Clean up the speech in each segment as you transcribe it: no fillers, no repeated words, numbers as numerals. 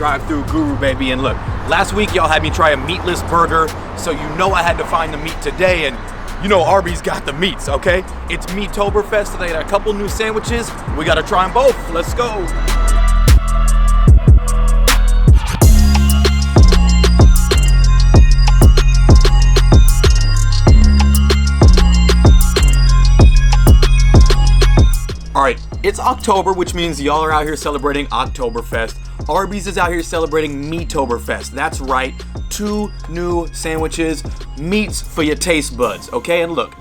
drive-thru guru, baby. And look, last week y'all had me try a meatless burger, so you know I had to find the meat today, and you know Arby's got the meats, okay? It's MEATOBERFest, so they got a couple new sandwiches. We gotta try them both. Let's go. Alright, it's October, which means y'all are out here celebrating Oktoberfest. Arby's is out here celebrating MEATOBERFest. That's right, 2 new sandwiches, meats for your taste buds, okay? And look,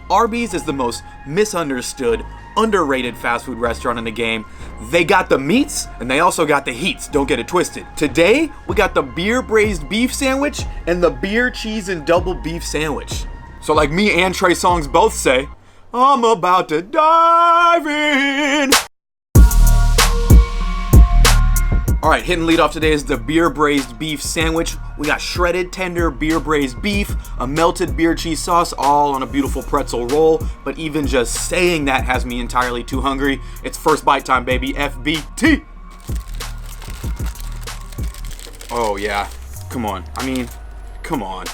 Arby's is the most misunderstood, underrated fast food restaurant in the game. They got the meats, and they also got the heats, don't get it twisted. Today, we got the beer braised beef sandwich and the beer cheese and double beef sandwich. So like me and Trey Songz both say, I'm about to dive in. All right, hitting lead off today is the beer braised beef sandwich. We got shredded tender beer braised beef, a melted beer cheese sauce, all on a beautiful pretzel roll. But even just saying that has me entirely too hungry. It's first bite time, baby. FBT. Oh yeah, come on. I mean, come on.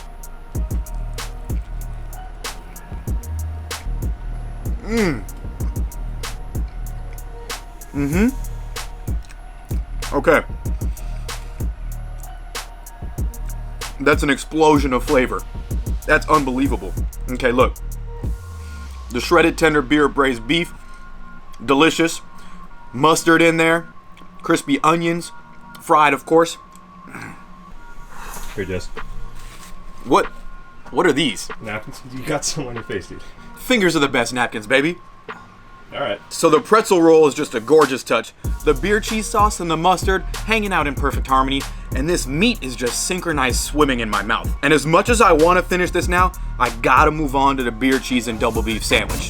Okay. That's an explosion of flavor. That's unbelievable. Okay, look. The shredded tender beer braised beef, delicious. Mustard in there, crispy onions, fried of course. Here, Jess. What are these? Napkins? You got some on your face, dude. Fingers are the best napkins, baby. Alright. So the pretzel roll is just a gorgeous touch. The beer cheese sauce and the mustard hanging out in perfect harmony. And this meat is just synchronized swimming in my mouth. And as much as I want to finish this now, I gotta move on to the beer cheese and double beef sandwich.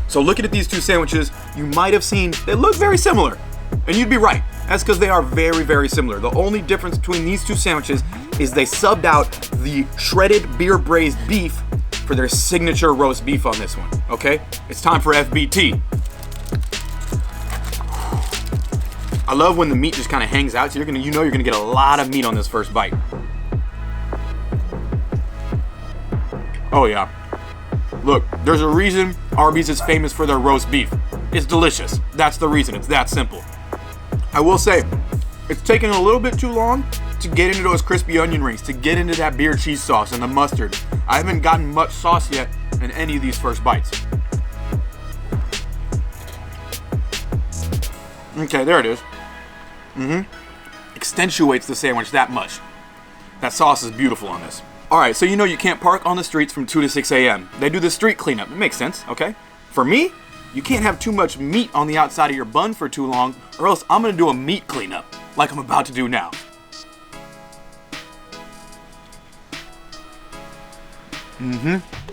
So looking at these two sandwiches, you might have seen they look very similar. And you'd be right. That's because they are very, very similar. The only difference between these two sandwiches is they subbed out the shredded beer braised beef for their signature roast beef on this one, okay? It's time for FBT. I love when the meat just kind of hangs out, so you know you're gonna get a lot of meat on this first bite. Oh yeah. Look, there's a reason Arby's is famous for their roast beef. It's delicious. That's the reason. It's that simple. I will say, it's taken a little bit too long to get into those crispy onion rings, to get into that beer cheese sauce and the mustard. I haven't gotten much sauce yet in any of these first bites. Okay, there it is. Accentuates the sandwich that much. That sauce is beautiful on this. All right, so you know you can't park on the streets from 2 to 6 a.m. They do the street cleanup. It makes sense, okay? For me, you can't have too much meat on the outside of your bun for too long, or else I'm gonna do a meat cleanup, like I'm about to do now.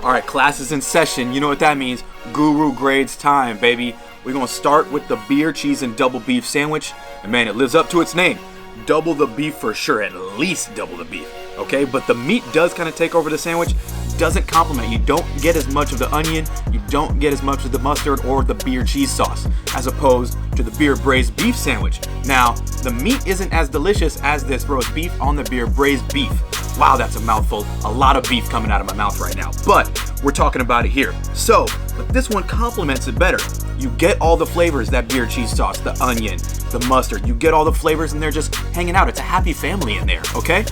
All right, class is in session. You know what that means. Guru grades time, baby. We're gonna start with the beer, cheese, and double beef sandwich. And man, it lives up to its name. Double the beef for sure, at least double the beef, okay? But the meat does kind of take over the sandwich. Doesn't complement. You don't get as much of the onion, you don't get as much of the mustard or the beer cheese sauce, as opposed to the beer braised beef sandwich. Now, the meat isn't as delicious as this roast beef on the beer braised beef. Wow, that's a mouthful. A lot of beef coming out of my mouth right now, but we're talking about it here. So, but this one complements it better. You get all the flavors, that beer cheese sauce, the onion, the mustard. You get all the flavors and they're just hanging out. It's a happy family in there, okay?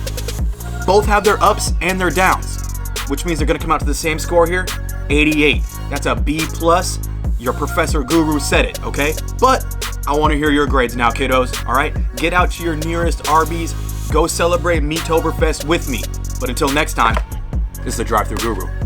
Both have their ups and their downs, which means they're gonna come out to the same score here, 88. That's a B+. Your Professor Guru said it, okay? But I wanna hear your grades now, kiddos, all right? Get out to your nearest Arby's, go celebrate MEATOBERFest with me. But until next time, this is the Drive-Thru Guru.